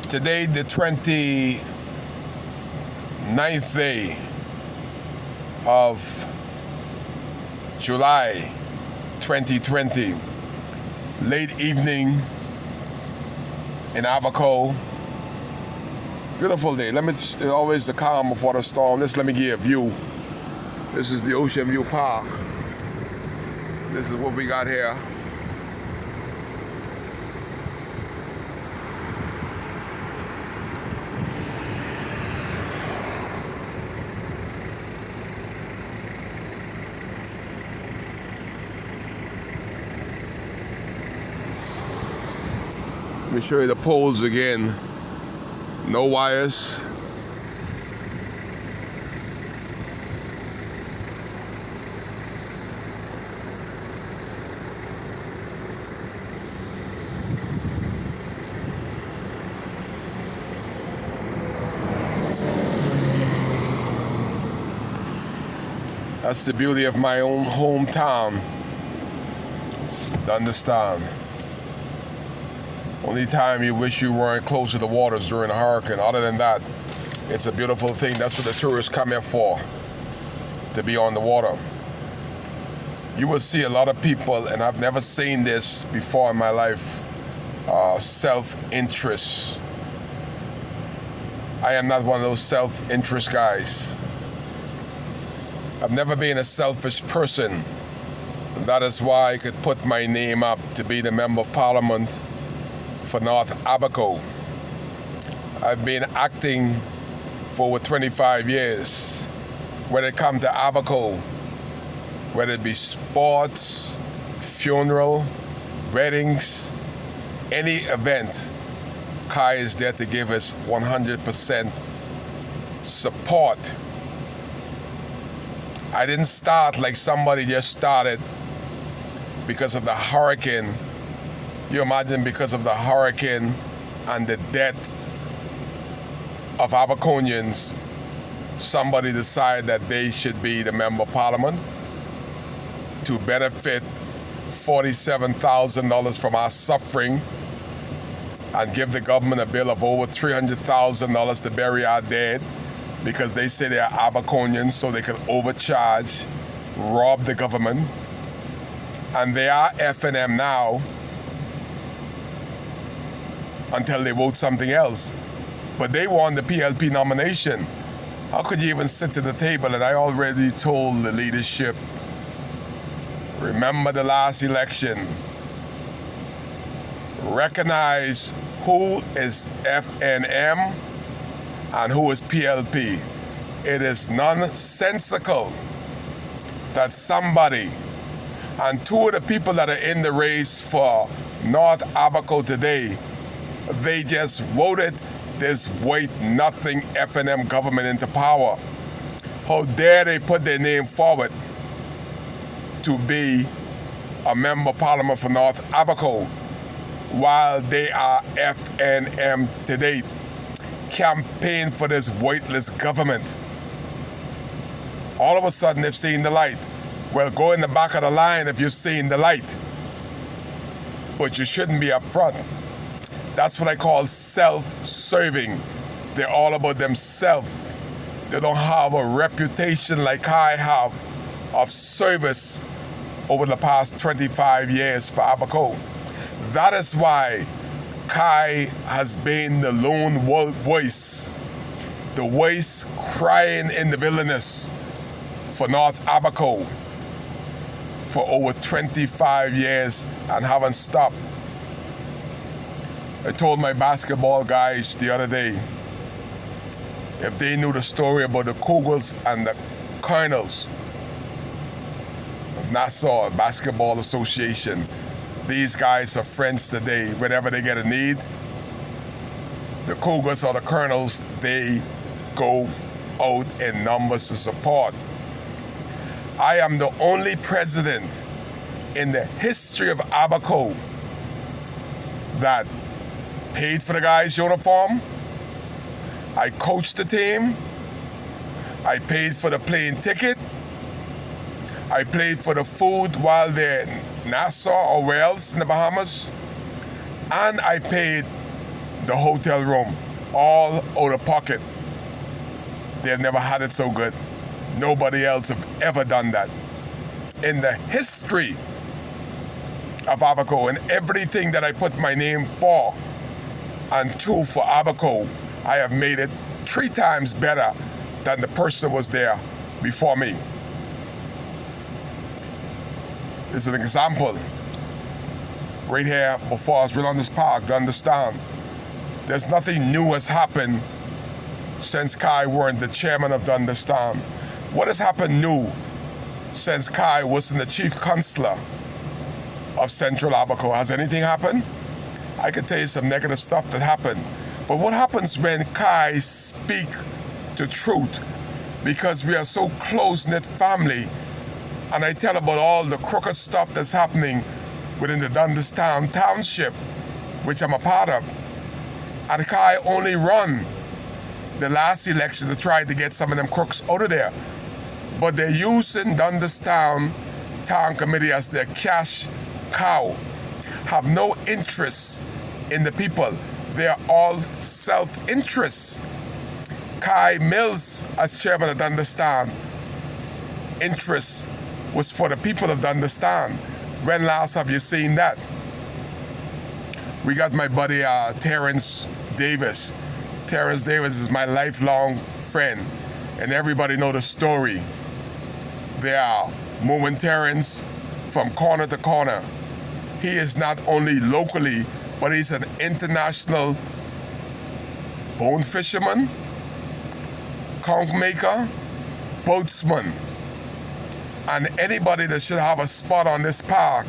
Today, the 29th day of July 2020, late evening in Abaco. Beautiful day. Always the calm before the storm. Let me give you a view. This is the Ocean View Park. This is what we got here. Let me show you the poles again. No wires. That's the beauty of my own hometown. To understand. Only time you wish you weren't close to the waters during a hurricane. Other than that, it's a beautiful thing. That's what the tourists come here for, to be on the water. You will see a lot of people, and I've never seen this before in my life, self-interest. I am not one of those self-interest guys. I've never been a selfish person. That is why I could put my name up to be the Member of Parliament for North Abaco. I've been acting for over 25 years. When it comes to Abaco, whether it be sports, funeral, weddings, any event, Kai is there to give us 100% support. I didn't start like somebody just started because of the hurricane. You imagine, because of the hurricane and the death of Abaconians, somebody decided that they should be the Member of Parliament to benefit $47,000 from our suffering and give the government a bill of over $300,000 to bury our dead, because they say they are Abaconians, so they can overcharge, rob the government. And they are F&M now until they vote something else. But they won the PLP nomination. How could you even sit at the table? And I already told the leadership, remember the last election. Recognize who is FNM and who is PLP. It is nonsensical that somebody, and two of the people that are in the race for North Abaco today, they just voted this white nothing FNM government into power. How dare they put their name forward to be a Member of Parliament for North Abaco while they are FNM today. Campaign for this whiteless government. All of a sudden they've seen the light. Well, go in the back of the line if you've seen the light. But you shouldn't be up front. That's what I call self-serving. They're all about themselves. They don't have a reputation like I have of service over the past 25 years for Abaco. That is why Kai has been the lone voice, the voice crying in the wilderness for North Abaco for over 25 years and haven't stopped. I told my basketball guys the other day, if they knew the story about the Cougars and the Colonels of Nassau Basketball Association, these guys are friends today. Whenever they get a need, the Cougars or the Colonels, they go out in numbers to support. I am the only president in the history of Abaco that paid for the guys' uniform. I coached the team. I paid for the plane ticket. I paid for the food while they're in Nassau or Wales in the Bahamas. And I paid the hotel room, all out of pocket. They've never had it so good. Nobody else have ever done that. In the history of Abaco, and everything that I put my name for and to for Abaco, I have made it 3 times better than the person was there before me. This is an example right here before us, right on this park, to understand there's nothing new has happened since Kai weren't the chairman of Dundastan. What has happened new since Kai wasn't the chief counselor of Central Abaco? Has anything happened? I could tell you some negative stuff that happened. But what happens when Kai speak the truth? Because we are so close-knit family, and I tell about all the crooked stuff that's happening within the Dundastan Township, which I'm a part of. And Kai only run the last election to try to get some of them crooks out of there. But they're using Dundastan Town Committee as their cash cow. Have no interest in the people. They're all self-interest. Kai Mills, as chairman of Dundastan, interest was for the people of Dundastan. When last have you seen that? We got my buddy Terrence Davis. Terrence Davis is my lifelong friend, and everybody know the story. They are moving Terrence from corner to corner. He is not only locally, but he's an international bone fisherman, conch maker, boatsman. And anybody that should have a spot on this park,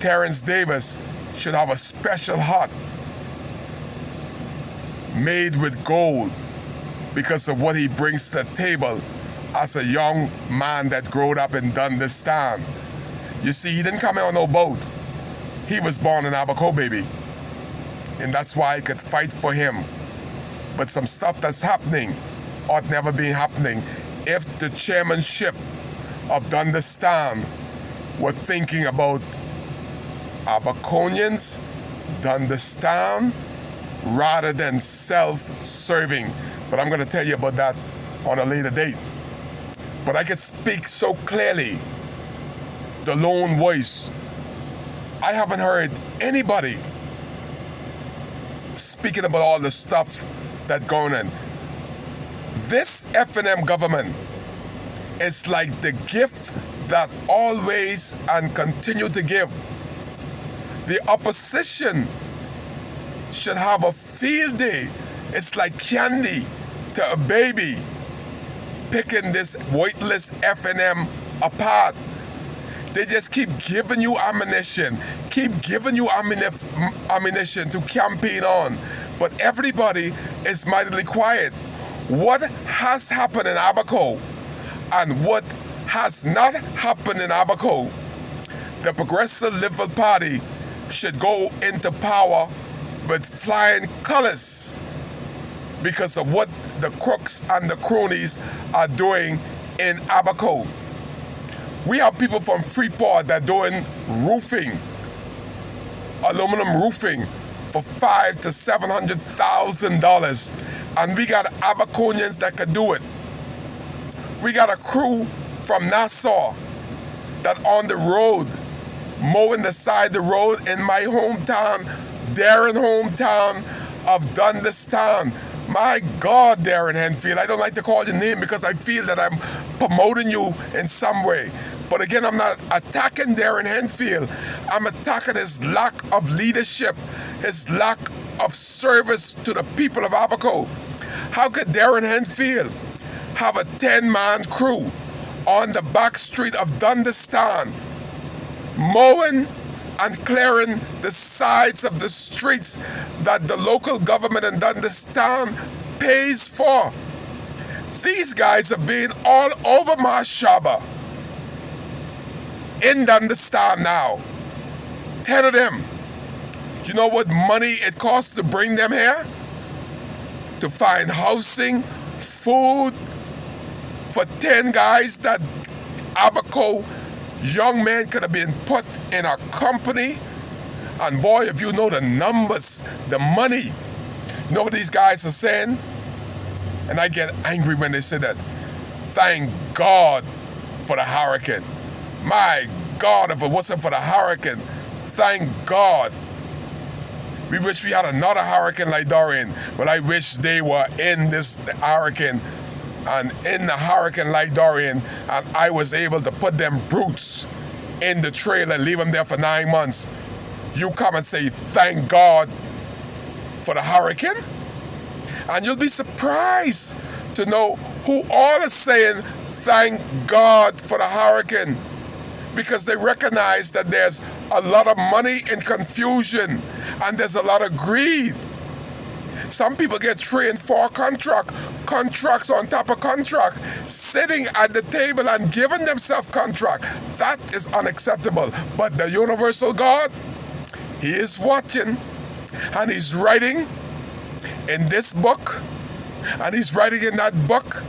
Terrence Davis should have a special hut made with gold because of what he brings to the table as a young man that growed up in Dundastan. You see, he didn't come here on no boat. He was born in Abaco, baby. And that's why I could fight for him. But some stuff that's happening ought never be happening. If the chairmanship of Dundastan were thinking about Abaconians, Dundastan, rather than self-serving. But I'm going to tell you about that on a later date. But I can speak so clearly, the lone voice. I haven't heard anybody speaking about all the stuff that's going on. This F&M government is like the gift that always and continue to give. The opposition should have a field day. It's like candy to a baby, picking this weightless F&M apart. They just keep giving you ammunition, keep giving you ammunition to campaign on. But everybody is mightily quiet. What has happened in Abaco and what has not happened in Abaco? The Progressive Liberal Party should go into power with flying colors because of what the crooks and the cronies are doing in Abaco. We have people from Freeport that are doing roofing, aluminum roofing, for $500,000 to $700,000, and we got Abaconians that can do it. We got a crew from Nassau that on the road, mowing the side of the road in my hometown, Darren hometown of Dundastan. My God, Darren Henfield, I don't like to call your name because I feel that I'm promoting you in some way. But again, I'm not attacking Darren Henfield. I'm attacking his lack of leadership, his lack of service to the people of Abaco. How could Darren Henfield have a 10-man crew on the back street of Dundastan, mowing and clearing the sides of the streets that the local government in Dundastan pays for? These guys have been all over Mashaba in Dundastan now. 10 of them. You know what money it costs to bring them here? To find housing, food for 10 guys that Abaco young men could have been put in a company. And boy, if you know the numbers, the money. You know what these guys are saying? And I get angry when they say that. Thank God for the hurricane. My God, if it wasn't for the hurricane, thank God. We wish we had another hurricane like Dorian, but I wish they were in this hurricane and in the hurricane like Dorian, and I was able to put them brutes in the trailer and leave them there for 9 months. You come and say, thank God for the hurricane? And you'll be surprised to know who all is saying, thank God for the hurricane. Because they recognize that there's a lot of money in confusion and there's a lot of greed. Some people get 3 and 4 contracts on top of contract, sitting at the table and giving themselves contract. That is unacceptable. But the universal God, He is watching, and He's writing in this book, and He's writing in that book,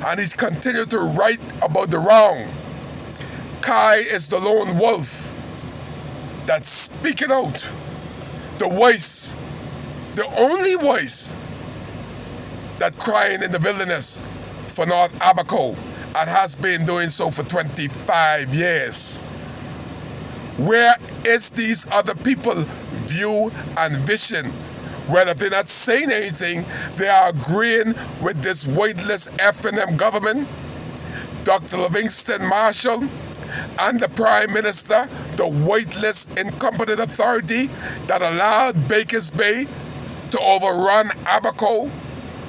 and He's continued to write about the wrong. Kai is the lone wolf that's speaking out. The voice, the only voice that crying in the wilderness for North Abaco and has been doing so for 25 years. Where is these other people view and vision? Well, if they're not saying anything, they are agreeing with this weightless F&M government, Dr. Livingston Marshall, and the Prime Minister, the weightless incompetent authority that allowed Bakers Bay to overrun Abaco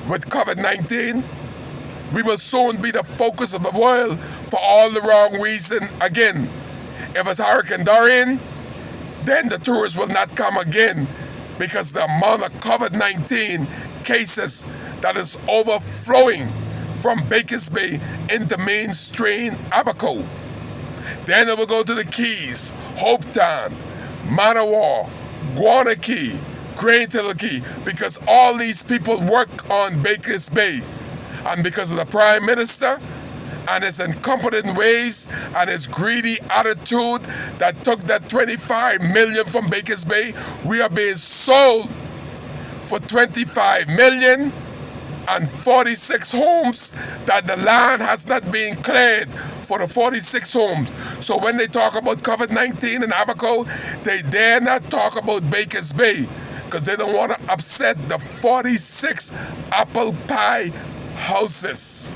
with COVID-19. We will soon be the focus of the world for all the wrong reason again. If it's Hurricane Dorian, then the tourists will not come again because the amount of COVID-19 cases that is overflowing from Bakers Bay into mainstream Abaco. Then it will go to the Keys, Hopetown, Manawar, Guanakee, Grantilla Key, because all these people work on Bakers Bay. And because of the Prime Minister and his incompetent ways and his greedy attitude that took that 25 million from Bakers Bay, we are being sold for 25 million and 46 homes that the land has not been cleared for the 46 homes. So when they talk about COVID-19 in Abaco, they dare not talk about Bakers Bay because they don't want to upset the 46 apple pie houses.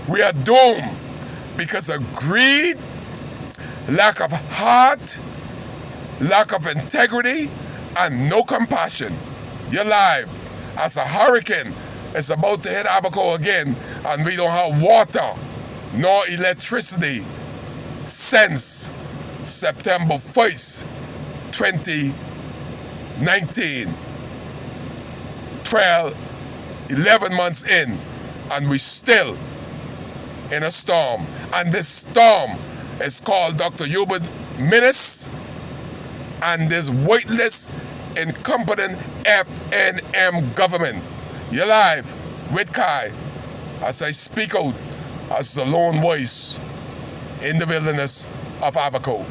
We are doomed because of greed, lack of heart, lack of integrity, and no compassion. You're live as a hurricane is about to hit Abaco again, and we don't have water nor electricity since September 1st, 2019. 11 months in, and we still in a storm. And this storm is called Dr. Hubert Minnis and this weightless, incompetent F&M government. You're live with Kai as I speak out as the lone voice in the wilderness of Abaco.